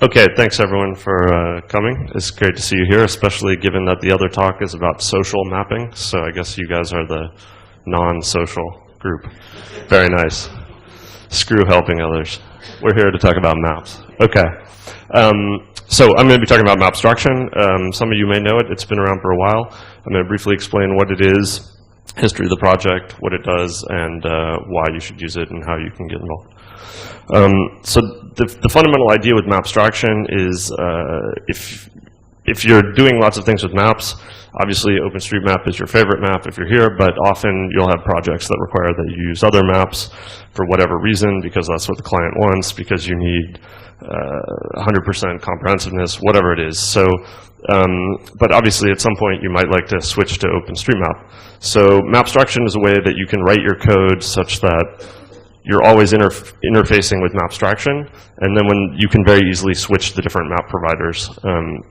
Okay, thanks everyone for coming. It's great to see you here, especially given that the other talk is about social mapping. So I guess you guys are the non-social group. Very nice. Screw helping others. We're here to talk about maps. Okay. So I'm going to be talking about Mapstraction. Some of you may know it. It's been around for a while. I'm going to briefly explain what it is, history of the project, what it does, and why you should use it and how you can get involved. So the fundamental idea with Mapstraction is if you're doing lots of things with maps, obviously OpenStreetMap is your favorite map if you're here, but often you'll have projects that require that you use other maps for whatever reason, because that's what the client wants, because you need 100% comprehensiveness, whatever it is. So, but obviously at some point you might like to switch to OpenStreetMap. So Mapstraction is a way that you can write your code such that you're always interfacing with Mapstraction, and then when you can very easily switch the different map providers and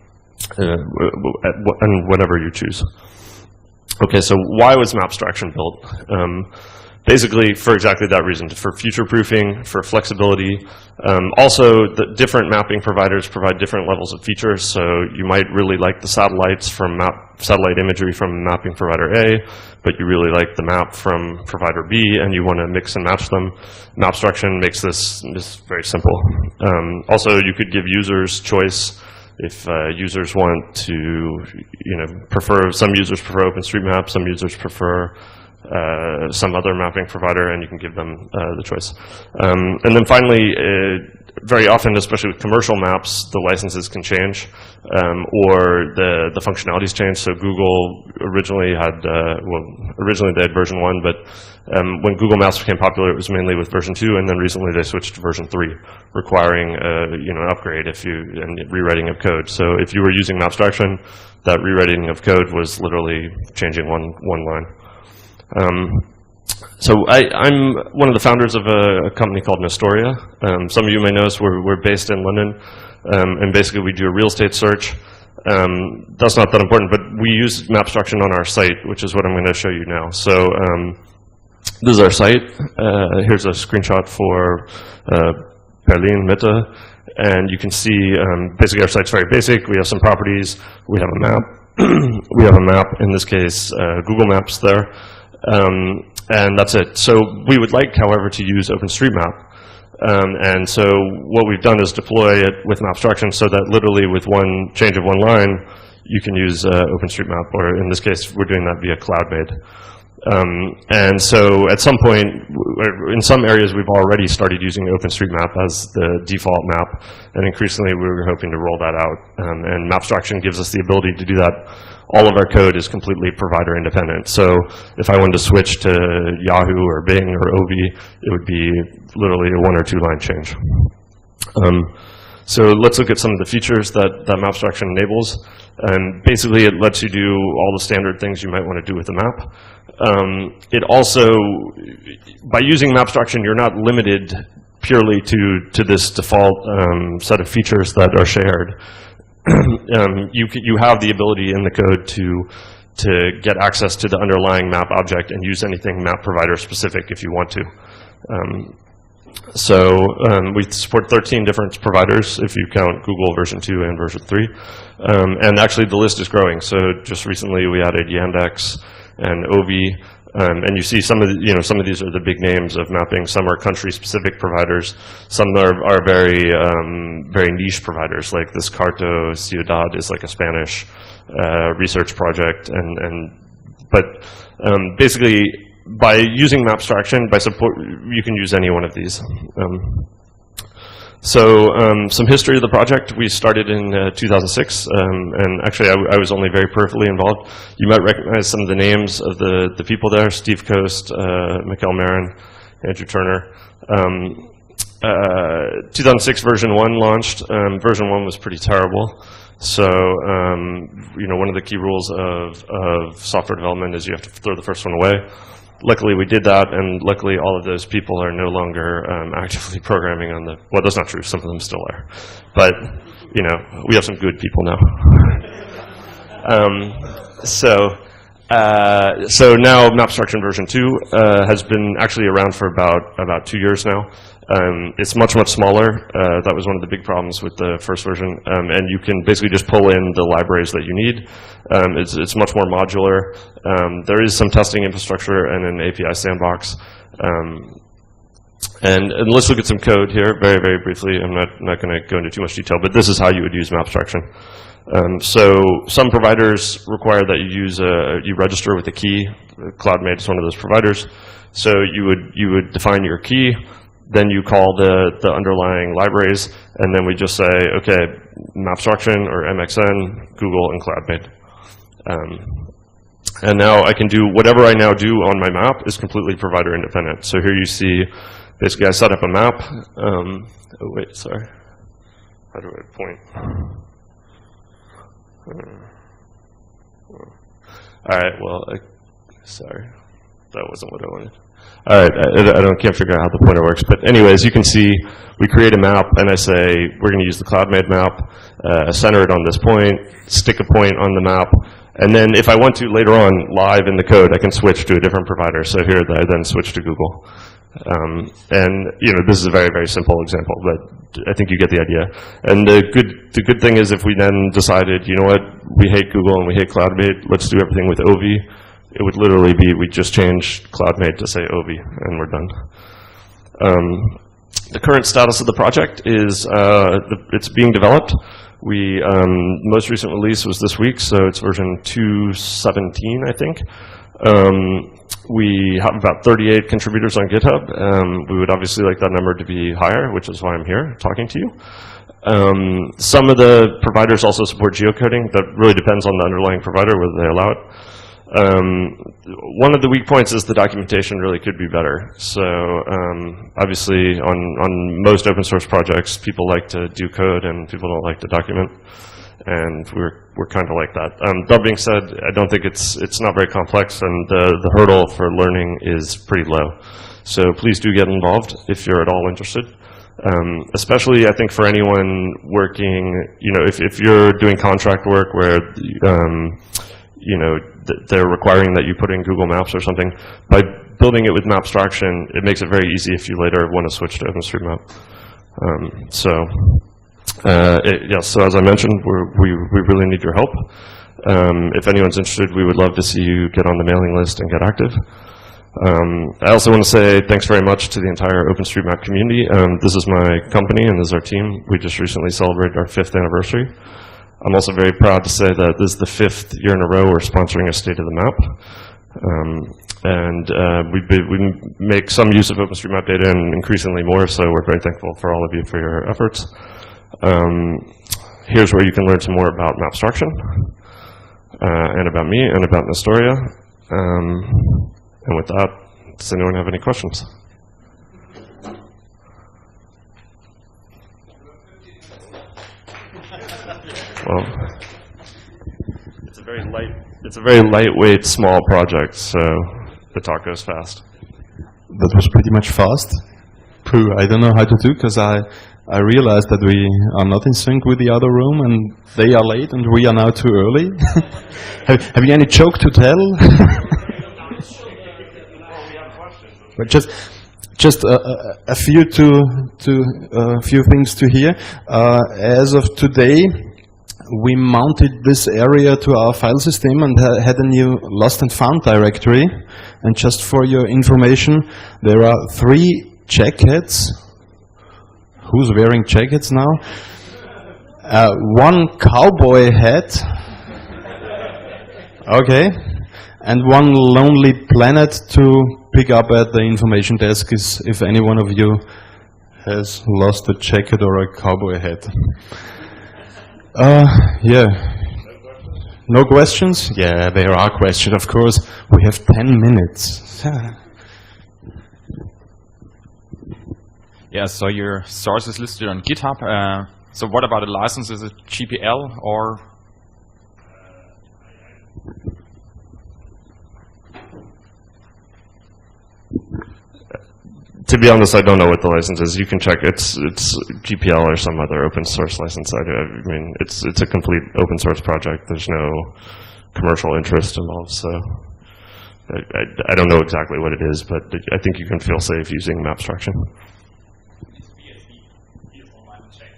whatever you choose. Okay, so why was Mapstraction built? Basically, for exactly that reason, for future-proofing, for flexibility. Also, the different mapping providers provide different levels of features, so you might really like the satellites from satellite imagery from mapping provider A, but you really like the map from provider B, and you want to mix and match them. Mapstraction makes this very simple. Also, you could give users choice. If users want to, some users prefer OpenStreetMap, some users prefer some other mapping provider, and you can give them the choice. And then finally, very often, especially with commercial maps, the licenses can change, or the functionalities change. So Google originally had, originally they had version 1, but when Google Maps became popular, it was mainly with version 2, and then recently they switched to version 3, requiring an upgrade and rewriting of code. So if you were using Mapstraction, that rewriting of code was literally changing one line. So I'm one of the founders of a company called Nestoria. Some of you may know us, we're based in London, and basically we do a real estate search. That's not that important, but we use Mapstraction on our site, which is what I'm going to show you now. So this is our site. Here's a screenshot for Berlin Mitte, and you can see basically our site's very basic. We have some properties, we have a map, we have a map, in this case Google Maps there. And that's it. So we would like, however, to use OpenStreetMap. And so what we've done is deploy it with Mapstraction so that literally with one change of one line, you can use OpenStreetMap, or in this case, we're doing that via cloudmade. And so at some point, in some areas, we've already started using OpenStreetMap as the default map, and increasingly we were hoping to roll that out. And Mapstraction gives us the ability to do that. All of our code is completely provider independent. So if I wanted to switch to Yahoo or Bing or Obi, it would be literally a 1 or 2 line change. So let's look at some of the features that Mapstraction enables. And basically it lets you do all the standard things you might want to do with the map. It also, by using Mapstraction, you're not limited purely to this default set of features that are shared. You have the ability in the code to get access to the underlying map object and use anything map provider specific if you want to. So we support 13 different providers if you count Google version 2 and version 3. And actually the list is growing. So just recently we added Yandex and Obi. And you see some of some of these are the big names of mapping. Some are country-specific providers. Some are very very niche providers, like this Carto Ciudad is like a Spanish research project. But basically, by using Mapstraction, by support, you can use any one of these. So some history of the project. We started in 2006, and actually I was only very peripherally involved. You might recognize some of the names of the people there: Steve Coast, Mikkel Marin, Andrew Turner. 2006 version 1 launched. Version 1 was pretty terrible. So one of the key rules of software development is you have to throw the first one away. Luckily, we did that, and luckily all of those people are no longer actively programming on the, well, that's not true, some of them still are. But, we have some good people now. So now Mapstraction version 2 has been actually around for about 2 years now. It's much, much smaller. That was one of the big problems with the first version. And you can basically just pull in the libraries that you need. It's much more modular. There is some testing infrastructure and an API sandbox. And let's look at some code here very, very briefly. I'm not going to go into too much detail, but this is how you would use Mapstraction. So some providers require that you register with a key. CloudMade is one of those providers. So you would define your key, then you call the underlying libraries, and then we just say, okay, Mapstraction or MXN, Google, and CloudMade. And now I can do whatever I now do on my map is completely provider independent. So here you see, basically I set up a map. Oh wait, sorry. How do I point? All right, well, sorry, that wasn't what I wanted. All right, can't figure out how the pointer works, but anyways, you can see we create a map, and I say we're going to use the CloudMade map, center it on this point, stick a point on the map, and then if I want to later on live in the code, I can switch to a different provider. So here I then switch to Google, and this is a very, very simple example, but I think you get the idea. And the good thing is if we then decided, you know what, we hate Google and we hate CloudMade, let's do everything with OV. It would literally be, we just change CloudMade to say OV, and we're done. The current status of the project is it's being developed. We most recent release was this week, so it's version 2.17, I think. We have about 38 contributors on GitHub. We would obviously like that number to be higher, which is why I'm here talking to you. Some of the providers also support geocoding. That really depends on the underlying provider, whether they allow it. One of the weak points is the documentation really could be better. So obviously on most open source projects, people like to do code and people don't like to document. And we're kind of like that. That being said, I don't think it's not very complex, and the hurdle for learning is pretty low. So please do get involved if you're at all interested. Especially, I think, for anyone working, if you're doing contract work where they're requiring that you put in Google Maps or something, by building it with Mapstraction, it makes it very easy if you later want to switch to OpenStreetMap. So as I mentioned, we really need your help. If anyone's interested, we would love to see you get on the mailing list and get active. I also want to say thanks very much to the entire OpenStreetMap community. This is my company and this is our team. We just recently celebrated our 5th anniversary. I'm also very proud to say that this is the 5th year in a row we're sponsoring a State of the Map. We make some use of OpenStreetMap data and increasingly more, so we're very thankful for all of you for your efforts. Here's where you can learn some more about Mapstraction, and about me, and about Nestoria. And with that, does anyone have any questions? Well, it's a very lightweight, small project, so the talk goes fast. That was pretty much fast. Pooh, I don't know how to do, because I realized that we are not in sync with the other room, and they are late, and we are now too early. have you any joke to tell? But just a few few things to hear. As of today, we mounted this area to our file system and had a new lost and found directory. And just for your information, there are 3 jackets. Who's wearing jackets now? 1 cowboy hat. Okay. And 1 lonely planet to pick up at the information desk is if any one of you has lost a jacket or a cowboy hat. Yeah. No questions? Yeah, there are questions, of course. We have 10 minutes. Yeah, so your source is listed on GitHub. So what about the license? Is it GPL or? To be honest, I don't know what the license is. You can check. It's GPL or some other open source license. I mean, it's a complete open source project. There's no commercial interest involved. So I don't know exactly what it is, but I think you can feel safe using Mapstraction. Okay.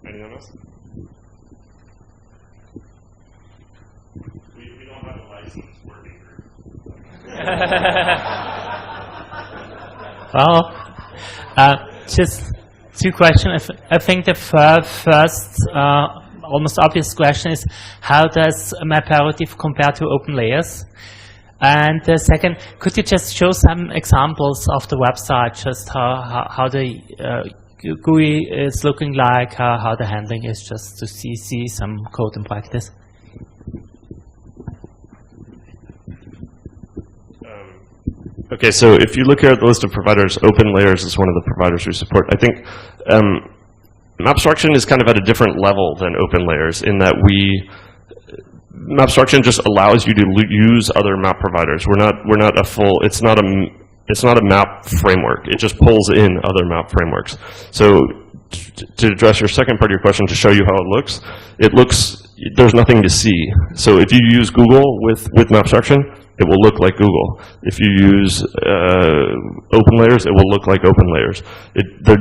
Anyone else? We don't have a license working group. Well, just two questions. I think the first, almost obvious question is, how does Maparative compare to open layers? And the second, could you just show some examples of the website, just how the GUI is looking like, how the handling is, just to see some code in practice? Okay, so if you look here at the list of providers, OpenLayers is one of the providers we support. I think Mapstraction is kind of at a different level than OpenLayers in that Mapstraction just allows you to use other map providers. We're not a full. It's not a map framework. It just pulls in other map frameworks. So to address your second part of your question, to show you how it looks, there's nothing to see. So if you use Google with Mapstraction, it will look like Google. If you use OpenLayers, it will look like OpenLayers.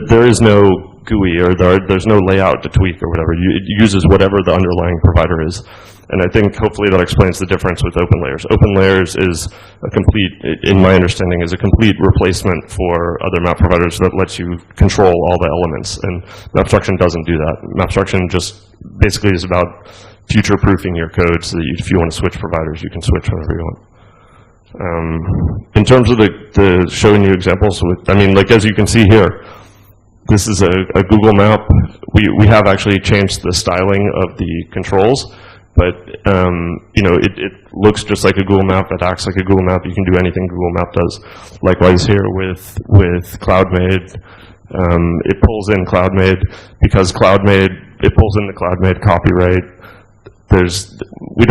There is no GUI or there's no layout to tweak or whatever. It uses whatever the underlying provider is. And I think hopefully that explains the difference with OpenLayers. OpenLayers is a complete, in my understanding, is a complete replacement for other map providers that lets you control all the elements. And Mapstraction doesn't do that. Mapstraction just basically is about future-proofing your code so that if you want to switch providers, you can switch whenever you want. In terms of the showing you examples, like as you can see here, this is a Google map. We have actually changed the styling of the controls, but it looks just like a Google map. It acts like a Google map. You can do anything Google Map does. Likewise here with cloudmade, it pulls in cloudmade because it pulls in the cloudmade copyright. We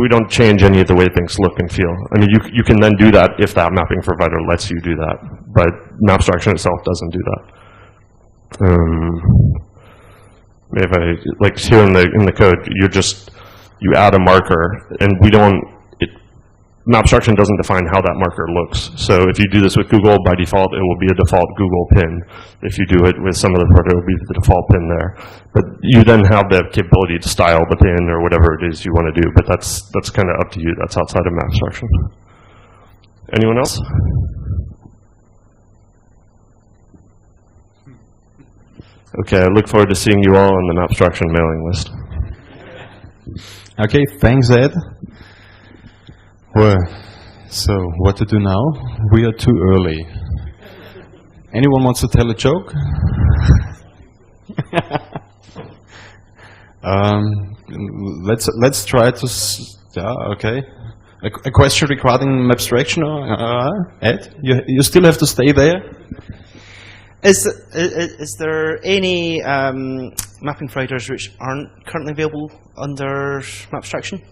don't change any of the way things look and feel. I mean, you can then do that if that mapping provider lets you do that, but Mapstraction itself doesn't do that. Maybe like here in the code, you add a marker, and Mapstraction doesn't define how that marker looks. So if you do this with Google, by default, it will be a default Google pin. If you do it with some other provider, it will be the default pin there. But you then have the capability to style the pin or whatever it is you want to do. But that's kind of up to you. That's outside of Mapstraction. Anyone else? Okay, I look forward to seeing you all on the Mapstraction mailing list. Okay, thanks, Ed. Well, so what to do now? We are too early. Anyone wants to tell a joke? Let's try to. Okay. A question regarding Mapstraction, Ed? You still have to stay there. Is there any mapping providers which aren't currently available under Mapstraction?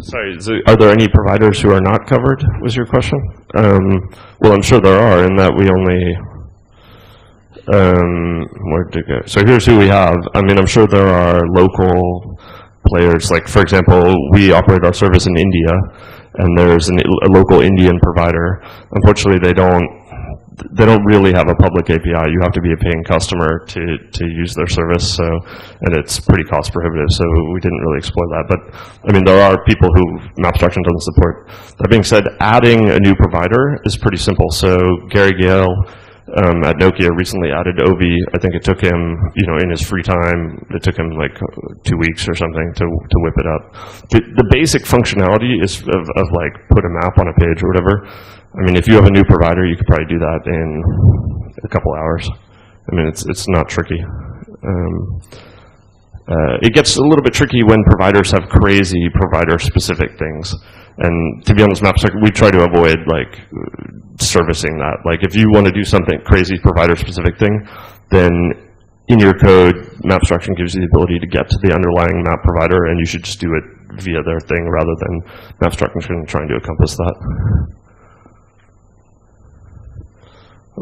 Sorry, are there any providers who are not covered, was your question? Well, I'm sure there are, in that we only, where did it go? So here's who we have. I mean, I'm sure there are local players, like for example, we operate our service in India, and there's a local Indian provider. Unfortunately, they don't really have a public API. You have to be a paying customer to use their service, and it's pretty cost prohibitive, so we didn't really explore that. But I mean, there are people who Mapstraction doesn't support. That being said, adding a new provider is pretty simple. So Gary Gale at Nokia recently added Ovi. I think it took him, in his free time, it took him like 2 weeks or something to whip it up. The basic functionality is of like put a map on a page or whatever. I mean, if you have a new provider, you could probably do that in a couple hours. I mean, it's not tricky. It gets a little bit tricky when providers have crazy provider-specific things. And to be honest, Mapstraction, we try to avoid like servicing that. Like if you want to do something crazy provider-specific thing, then in your code, Mapstraction gives you the ability to get to the underlying map provider, and you should just do it via their thing rather than Mapstraction trying to encompass that.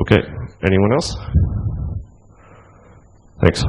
Okay, anyone else? Thanks.